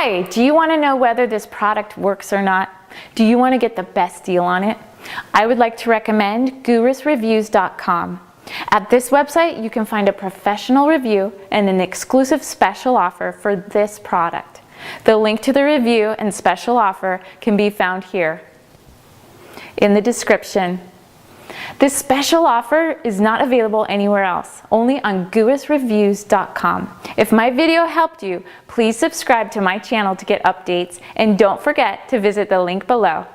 Hi, do you want to know whether this product works or not? Do you want to get the best deal on it? I would like to recommend gurusreviews.com. At this website, you can find a professional review and an exclusive special offer for this product. The link to the review and special offer can be found here in the description. This special offer is not available anywhere else, only on gurusreviews.com. If my video helped you, please subscribe to my channel to get updates, and don't forget to visit the link below.